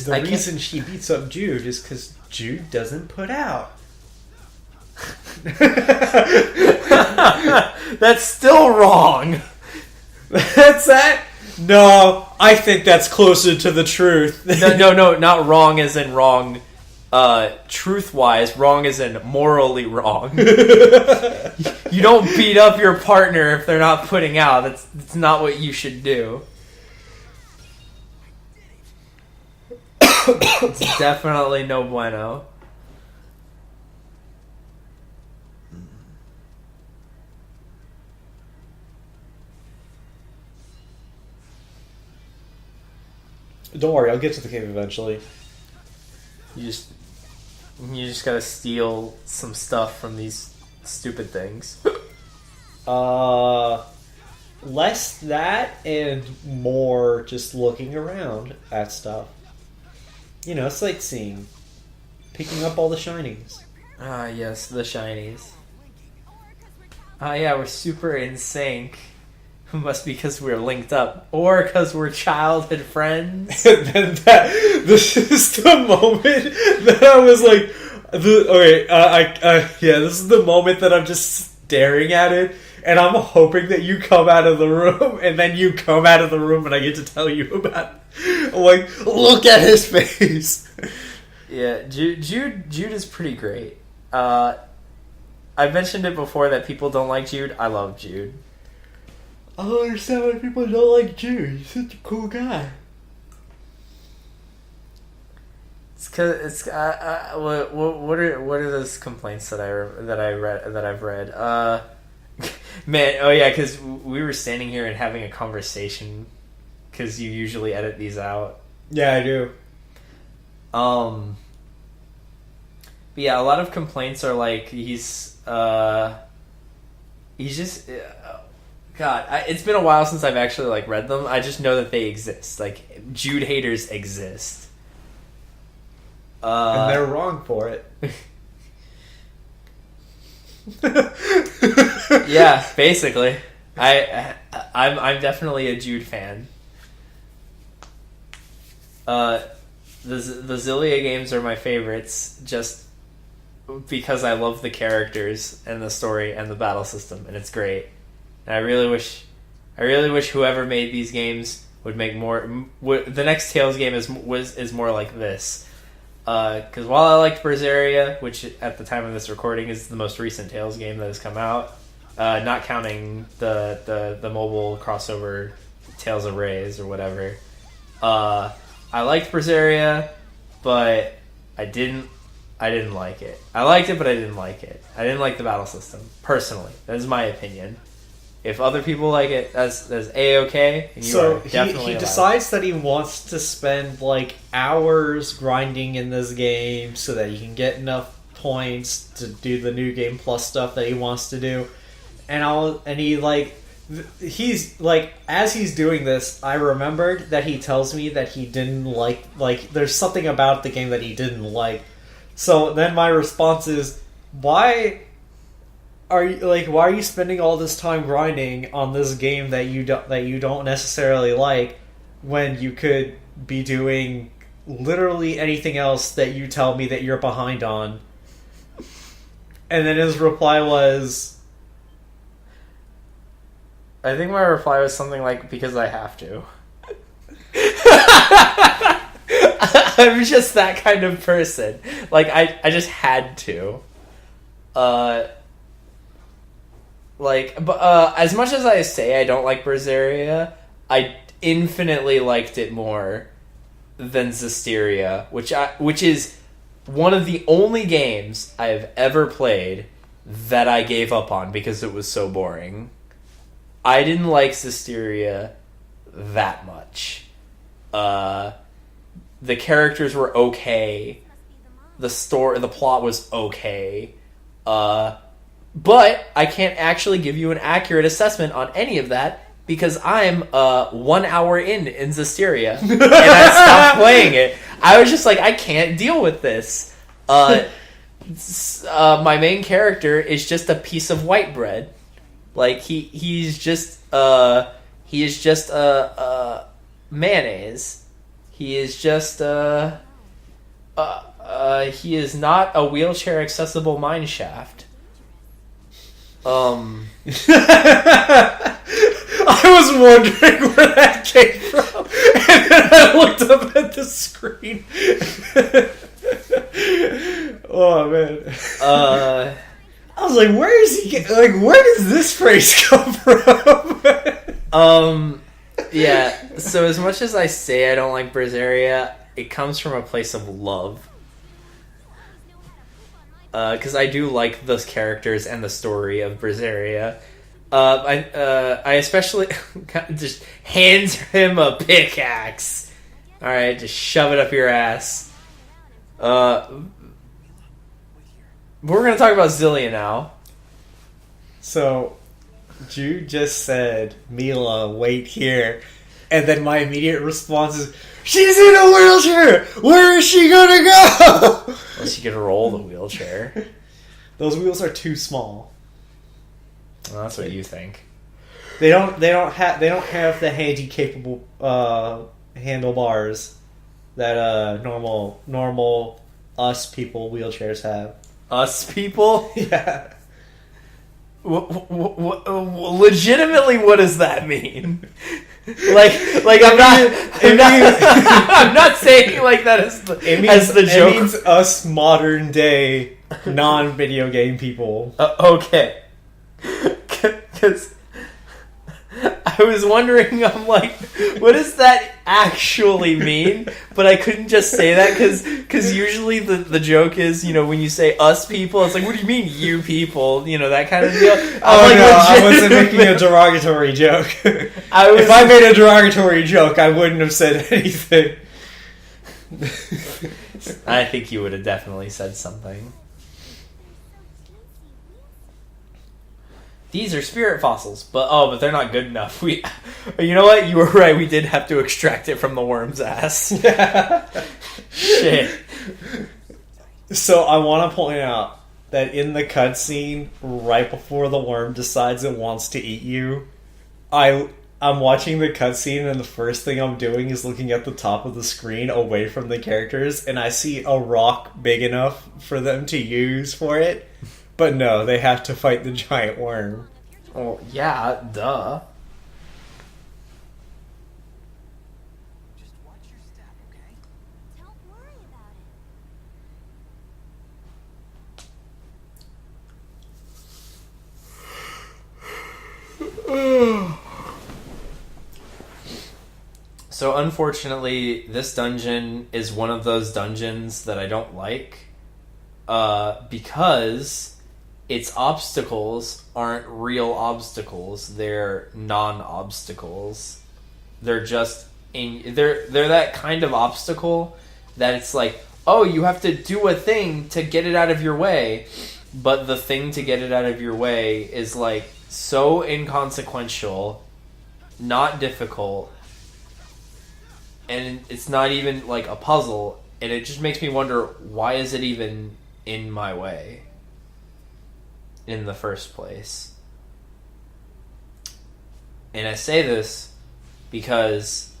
The reason she beats up Jude is because Jude doesn't put out. That's still wrong. That's that? No, I think that's closer to the truth. No, not wrong as in wrong. Truth-wise, wrong as in morally wrong. You don't beat up your partner if they're not putting out. That's not what you should do. It's definitely no bueno. Don't worry, I'll get to the cave eventually. You just gotta steal some stuff from these stupid things. Less that and more just looking around at stuff. You know, sightseeing. Picking up all the shinies. Ah, yes, the shinies. Ah, yeah, we're super in sync. Must be because we're linked up. Or because we're childhood friends. This is the moment that I was like... this is the moment that I'm just staring at it, and I'm hoping that you come out of the room, and then you come out of the room, and I get to tell you about it. I'm like, look at his face! Yeah, Jude is pretty great. I mentioned it before that people don't like Jude. I love Jude. I don't understand why people don't like Jude. He's such a cool guy. It's cause what are those complaints that I've read? Man, oh yeah, because we were standing here and having a conversation. Because you usually edit these out. Yeah, I do. But yeah, a lot of complaints are like he's just. God, it's been a while since I've actually like read them. I just know that they exist. Like Jude haters exist, and they're wrong for it. Yeah, basically, I'm definitely a Jude fan. The Xillia games are my favorites, just because I love the characters and the story and the battle system, and it's great. And I really wish whoever made these games would make more. The next Tales game is more like this. Because while I liked Berseria, which at the time of this recording is the most recent Tales game that has come out, not counting the mobile crossover Tales of Rays or whatever, I liked Berseria, but I didn't like it. I liked it, but I didn't like it. I didn't like the battle system personally. That is my opinion. If other people like it, that's A-okay. And so he decides that he wants to spend like hours grinding in this game so that he can get enough points to do the new game plus stuff that he wants to do. He's like, as he's doing this, I remembered that he tells me that he didn't like there's something about the game that he didn't like. So then my response is, why are you spending all this time grinding on this game that you don't necessarily like when you could be doing literally anything else that you tell me that you're behind on? And then his reply was, I think my reply was something like, because I have to. I'm just that kind of person. Like, I just had to. As much as I say I don't like Berseria, I infinitely liked it more than Xillia, which is one of the only games I've ever played that I gave up on because it was so boring. I didn't like Xillia that much. The characters were okay. The plot was okay. But I can't actually give you an accurate assessment on any of that because I'm 1 hour in Xillia and I stopped playing it. I was just like, I can't deal with this. My main character is just a piece of white bread. Like he is just mayonnaise. He is just he is not a wheelchair accessible mine shaft. I was wondering where that came from, and then I looked up at the screen. Oh man! I was like, "Where is he? Where does this phrase come from?" Yeah. So as much as I say I don't like Berseria, it comes from a place of love. Because I do like those characters and the story of Berseria. I especially just hands him a pickaxe. All right, just shove it up your ass. We're gonna talk about Xillia now. So, Jude just said, "Mila, wait here," and then my immediate response is, "She's in a wheelchair! Where is she gonna go?" Unless you can roll the wheelchair. Those wheels are too small. Well, that's what you think. They don't have the handy capable handlebars that normal us people wheelchairs have. Us people? Yeah. Legitimately, what does that mean? I'm not saying like that as the joke. It means us modern day non-video game people. Okay. Because I was wondering, I'm like, what does that actually mean? But I couldn't just say that because usually the joke is, when you say us people, it's like, what do you mean you people? That kind of deal. I wasn't making a derogatory joke. If I made a derogatory joke, I wouldn't have said anything. I think you would have definitely said something. These are spirit fossils, but they're not good enough. You know what? You were right. We did have to extract it from the worm's ass. Shit. So I want to point out that in the cutscene, right before the worm decides it wants to eat you, I'm watching the cutscene, and the first thing I'm doing is looking at the top of the screen away from the characters, and I see a rock big enough for them to use for it. But no, they have to fight the giant worm. Oh, yeah, duh. Just watch your step, okay? Don't worry about it. So unfortunately, this dungeon is one of those dungeons that I don't like. Because its obstacles aren't real obstacles; they're non-obstacles. They're just they're that kind of obstacle that it's like, oh, you have to do a thing to get it out of your way, but the thing to get it out of your way is like so inconsequential, not difficult, and it's not even like a puzzle, and it just makes me wonder, why is it even in my way in the first place? And I say this because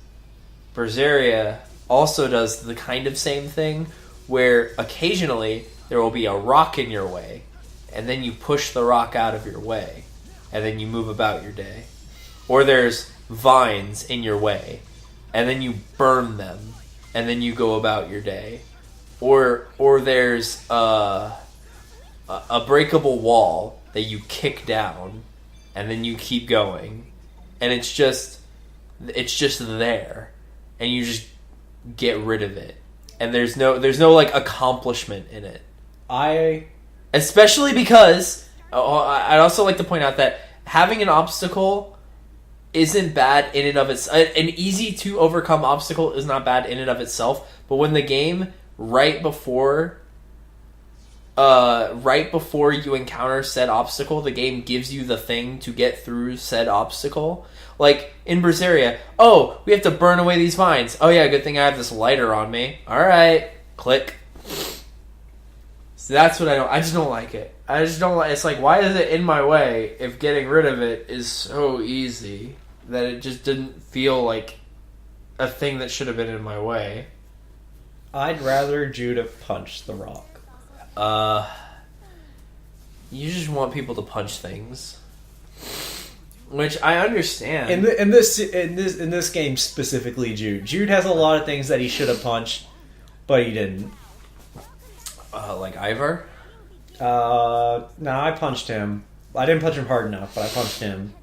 Berseria also does the kind of same thing where occasionally there will be a rock in your way, and then you push the rock out of your way, and then you move about your day. Or there's vines in your way, and then you burn them, and then you go about your day. Or there's a breakable wall that you kick down, and then you keep going, and it's just there, and you just get rid of it, and there's no like accomplishment in it. Especially because I'd also like to point out that having an obstacle isn't bad in and of itself. An easy to overcome obstacle is not bad in and of itself, but when the game right before you encounter said obstacle, the game gives you the thing to get through said obstacle. Like in Berseria, oh, we have to burn away these vines. Oh yeah, good thing I have this lighter on me. Alright, click. So that's what I just don't like it. I just don't like, it's like, why is it in my way if getting rid of it is so easy that it just didn't feel like a thing that should have been in my way. I'd rather Jude have punched the Rock. You just want people to punch things, which I understand. In this game specifically, Jude has a lot of things that he should have punched, but he didn't. Like Ivar. No, I punched him. I didn't punch him hard enough, but I punched him.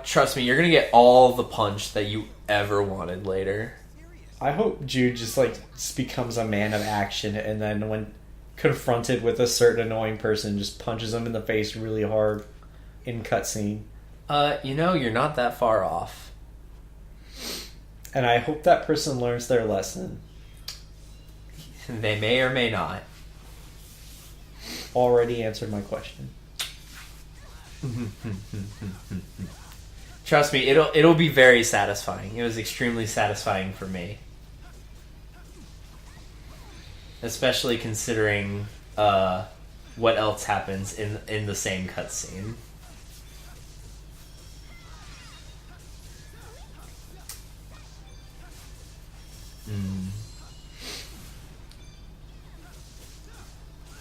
Trust me, you're gonna get all the punch that you ever wanted later. I hope Jude just becomes a man of action, and then when confronted with a certain annoying person, just punches him in the face really hard in cutscene. You're not that far off. And I hope that person learns their lesson. They may or may not. Already answered my question. Trust me, it'll be very satisfying. It was extremely satisfying for me. Especially considering what else happens in the same cutscene.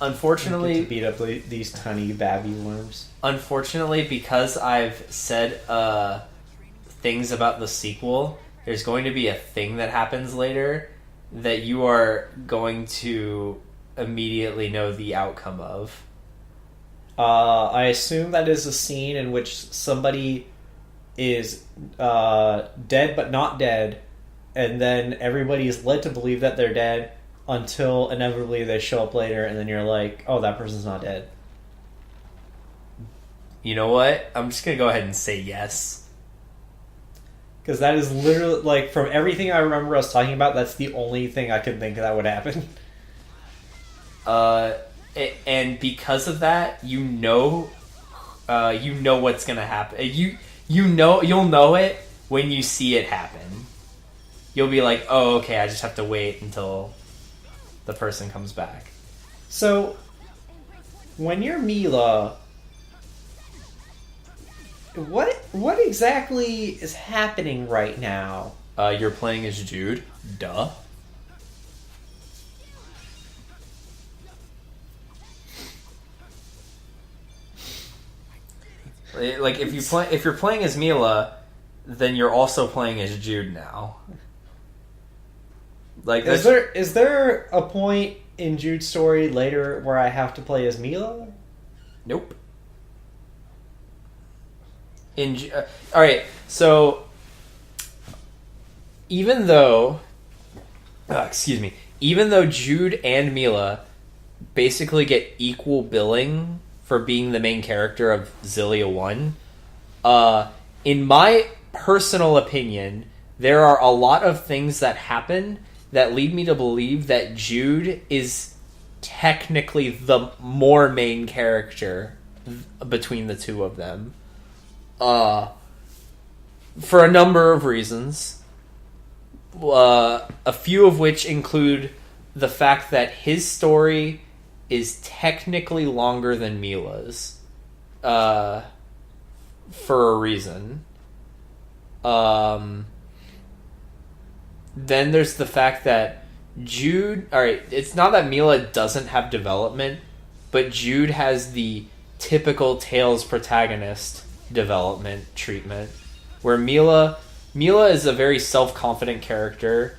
Unfortunately, to beat up these tiny babby worms. Unfortunately, because I've said things about the sequel, there's going to be a thing that happens later that you are going to immediately know the outcome of. I assume that is a scene in which somebody is dead but not dead, and then everybody is led to believe that they're dead until inevitably they show up later, and then you're like, oh, that person's not dead. You know what? I'm just going to go ahead and say yes. Because that is literally, from everything I remember us talking about, that's the only thing I could think that would happen. And because of that, you know what's going to happen. You'll know it when you see it happen. You'll be like, oh, okay, I just have to wait until the person comes back. So, when you're Mila, what exactly is happening right now? You're playing as Jude. Duh. Like if you're playing as Mila, then you're also playing as Jude now. Like, is there a point in Jude's story later where I have to play as Mila? Nope. All right, so even though Jude and Mila basically get equal billing for being the main character of Xillia 1, in my personal opinion, there are a lot of things that happen that lead me to believe that Jude is technically the more main character between the two of them. For a number of reasons. A few of which include the fact that his story is technically longer than Mila's. For a reason. Then there's the fact that Jude... Alright, it's not that Mila doesn't have development, but Jude has the typical Tales protagonist development treatment, where Mila is a very self-confident character,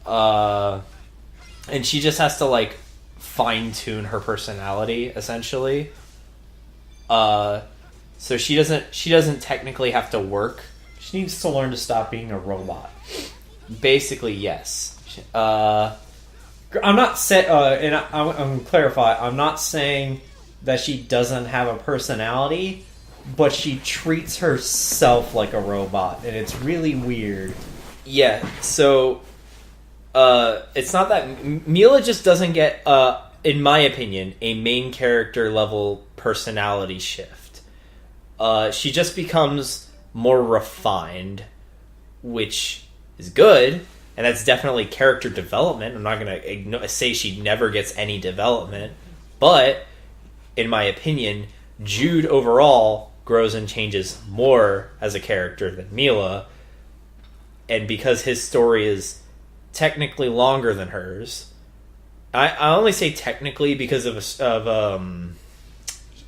and she just has to, fine-tune her personality, essentially. So she doesn't technically have to work. She needs to learn to stop being a robot. Basically, yes. I'm not and I'm going to clarify. I'm not saying that she doesn't have a personality, but she treats herself like a robot, and it's really weird. Yeah. So, it's not that Mila just doesn't get, in my opinion, a main character level personality shift. She just becomes more refined, which is good, and that's definitely character development. I'm not going to say she never gets any development, but in my opinion, Jude overall grows and changes more as a character than Mila. and because his story is technically longer than hers, I only say technically because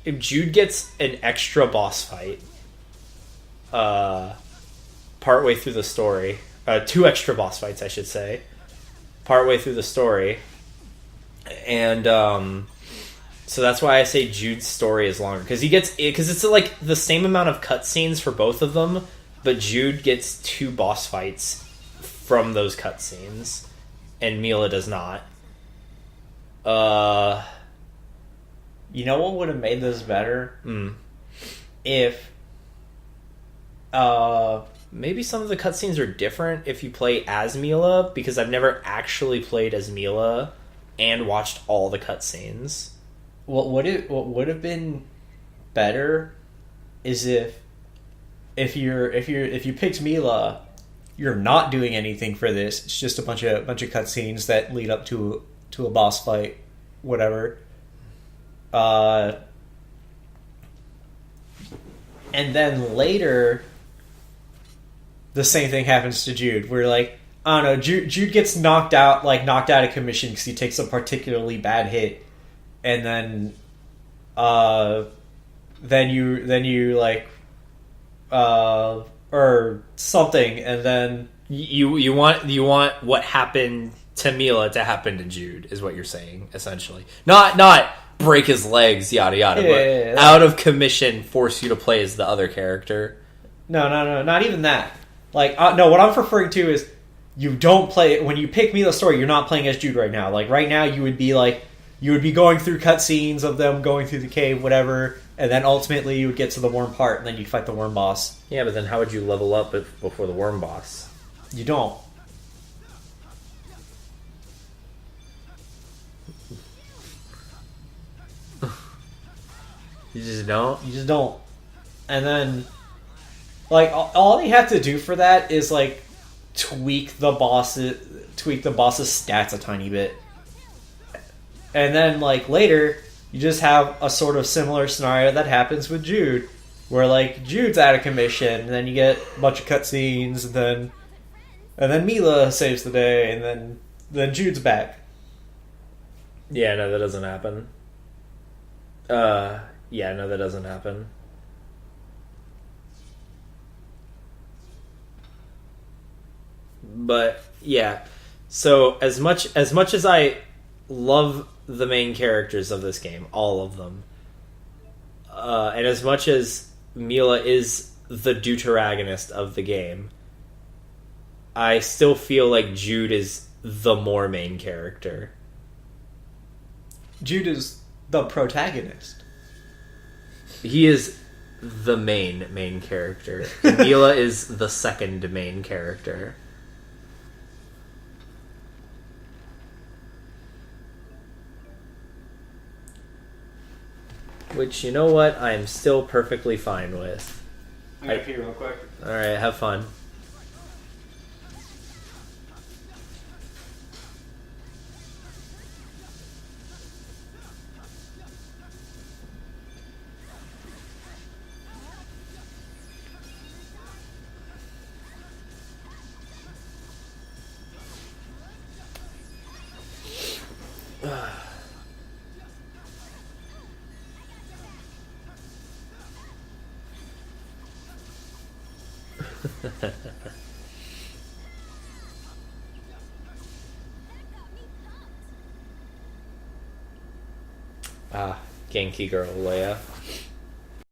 if Jude gets an extra boss fight partway through the story, 2 extra boss fights, I should say, partway through the story, and so that's why I say Jude's story is longer, because it's like the same amount of cutscenes for both of them, but Jude gets 2 boss fights from those cutscenes, and Mila does not. You know what would have made this better? If maybe some of the cutscenes are different if you play as Mila, because I've never actually played as Mila and watched all the cutscenes. what would have been better is if you picked Mila, you're not doing anything for this. It's just a bunch of cutscenes that lead up to a boss fight, whatever. And then later, the same thing happens to Jude. Where I don't know, Jude gets knocked out of commission because he takes a particularly bad hit, and then you or something, and then you want what happened to Mila to happen to Jude, is what you're saying, essentially. Not break his legs, yada yada, but out of commission, force you to play as the other character. No, not even that. No, what I'm referring to is you don't play when you pick Mila's story. You're not playing as Jude right now. Right now, you would be going through cutscenes of them going through the cave, whatever, and then ultimately you would get to the worm part, and then you'd fight the worm boss. Yeah, but then how would you level up before the worm boss? You don't. You just don't? You just don't. And then, all you have to do for that is, tweak the boss's stats a tiny bit. And then, later, you just have a sort of similar scenario that happens with Jude, where, Jude's out of commission, and then you get a bunch of cutscenes, and then Mila saves the day, and then Jude's back. Yeah, no, that doesn't happen. Yeah, no, that doesn't happen. But yeah, so as much as I love the main characters of this game, all of them, and as much as Mila is the deuteragonist of the game, I still feel like Jude is the more main character. Jude is the protagonist. He is the main character. Mila is the second main character. Which, you know what, I am still perfectly fine with. I'm gonna pee real quick. Alright, have fun. Genki girl, Leia.